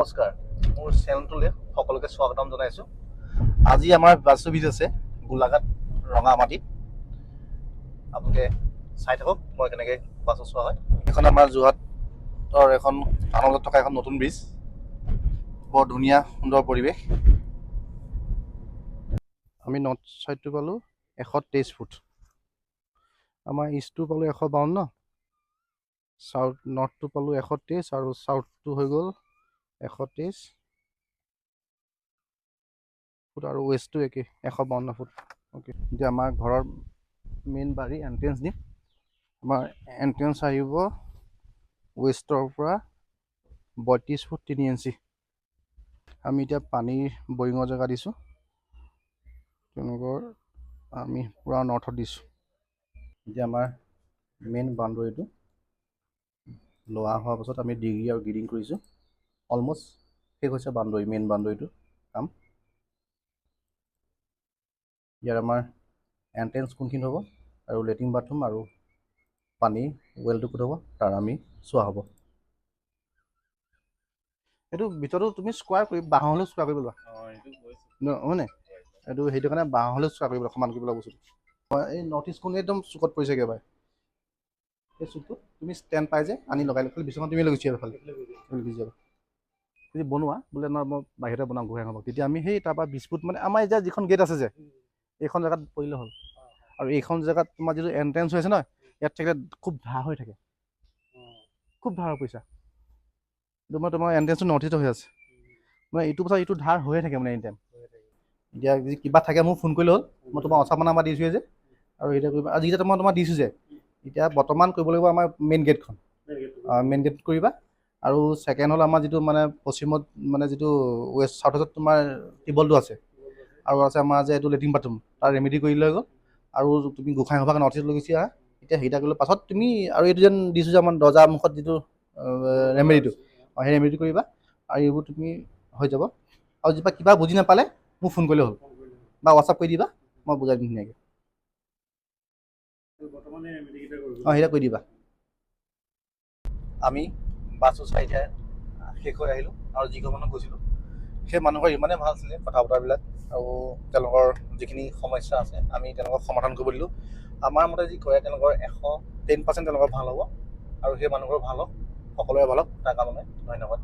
নমস্কাৰ, মোৰ চেনেলটোলৈ সকলোকে স্বাগতম জনাইছোঁ। আজি আমাৰ বাছটো ভিজ আছে গোলাঘাট ৰঙামাটিত। আপোনালোকে চাই থাকক মই কেনেকৈ বাছত চোৱা হয়। এইখন আমাৰ যোৰহাটৰ এখন টাউনত থকা এখন নতুন ব্ৰিজ। বৰ ধুনীয়া সুন্দৰ পৰিৱেশ। আমি নৰ্থ ছাইডটো পালোঁ 123 ফুট, আমাৰ ইষ্টটো পালোঁ 152, চাউথ নৰ্থটো পালোঁ 123 আৰু চাউথটো হৈ গ'ল 123 ফুট আৰু ৱেষ্টটো একেই 152 ফুট। অ'কে, এতিয়া আমাৰ ঘৰৰ মেইন বাৰী এণ্ট্ৰেঞ্চ দিম। আমাৰ এণ্ট্ৰেঞ্চ আহিব ৱেষ্টৰ পৰা 32 ফুট 3 ইঞ্চি। আমি এতিয়া পানীৰ বৰিঙৰ জেগা দিছোঁ, তেওঁলোকৰ আমি পূৰা নৰ্থত দিছোঁ। এতিয়া আমাৰ মেইন বাউণ্ডৰীটো লোৱা হোৱাৰ পাছত আমি ডিগ্ৰী আৰু গ্ৰেডিং কৰিছোঁ। অলমষ্ট শেষ হৈছে বাউণ্ডৰী, মেইন বাউণ্ডৰীটো কাম। ইয়াৰ আমাৰ এণ্ট্ৰেঞ্চ কোনখিনি হ'ব আৰু লেট্ৰিন বাথৰুম আৰু পানী ৱেলটো ক'ত হ'ব তাৰ আমি চোৱা হ'ব। এইটো ভিতৰতো তুমি স্কোৱাৰ কৰি বাঁহ হ'লেও স্কোৱাৰ কৰিব লোৱা হয়নে? এইটো সেইটো কাৰণে বাঁহ হ'লেও স্কোৱাৰ কৰিব সমান কৰিব বস্তুটো। এই নৰ্থ ইষ্ট কোনে একদম চুকত পৰিছে একেবাৰে। এই চুকটো তুমি ষ্টেণ্ড পাই যে আনি লগাই লৈ বিচনাখন তুমি লৈ গুচি যাবা ফালে গুচি যাবা। যদি বনোৱা বোলে নহয় মই বাহিৰতে বনাওঁ ঘূৰাই হ'ব, তেতিয়া আমি সেই তাৰপৰা 20 ফুট মানে আমাৰ এতিয়া যিখন গেট আছে যে এইখন জেগাত পৰিলে হ'ল। আৰু এইখন জেগাত তোমাৰ যিটো এণ্ট্ৰেঞ্চ হৈ আছে নহয়, ইয়াত থাকিলে খুব ধাৰ হৈ থাকে, খুব ধাৰ পইচা। তোমাৰ এণ্ট্ৰেঞ্চটো নৰ্থ ইষ্ট হৈ আছে মানে এইটো কথা এইটো ধাৰ হৈয়ে থাকে মানে এনি টাইম। এতিয়া যদি কিবা থাকে মোক ফোন কৰিলে হ'ল, মই তোমাৰ WhatsApp নাম্বাৰ দিছোঁৱে যে। আৰু এতিয়া কৰিবা আজি যেতিয়া মই তোমাক দিছোঁ যে, এতিয়া বৰ্তমান কৰিব লাগিব আমাৰ মেইন গেটখন, মেইন গেট কৰিবা। আৰু ছেকেণ্ড হ'ল আমাৰ যিটো মানে পশ্চিমত মানে যিটো ৱেষ্ট চাউথত তোমাৰ টিউবৱেলটো আছে আৰু আছে আমাৰ যে এইটো লেট্ৰিন বাথৰুম তাৰ ৰেমেডি কৰি লৈ গ'ল। আৰু তুমি গোঁসাই সভাক নৰ্থ ইষ্ট লৈ গুচি আহা। এতিয়া সেইটা কৰিলে পাছত তুমি আৰু এইটো যেন দিছোঁ যে আমাৰ দৰ্জা মুখত যিটো ৰেমেডিটো, সেই ৰেমেডিটো কৰিবা আৰু এইবোৰ তুমি হৈ যাব। আৰু যেতিয়া কিবা বুজি নাপালে মোক ফোন কৰিলে হ'ল বা WhatsApp কৰি দিবা, মই বুজাই দিম ধুনীয়াকৈ। সেইটা কৰি দিবা। আমি বাছটো চাই এতিয়া শেষ হৈ আহিলোঁ আৰু যিঘৰ মানুহ গৈছিলোঁ সেই মানুহৰ ইমানেই ভাল আছিলে কথা বতৰাবিলাক আৰু তেওঁলোকৰ যিখিনি সমস্যা আছে আমি তেওঁলোকক সমাধান কৰিব দিলোঁ। আমাৰ মতে যি কৰে তেওঁলোকৰ 110% তেওঁলোকৰ ভাল হ'ব আৰু সেই মানুহঘৰ ভাল হওক, সকলোৰে ভাল হওক তাৰ কাৰণে ধন্যবাদ।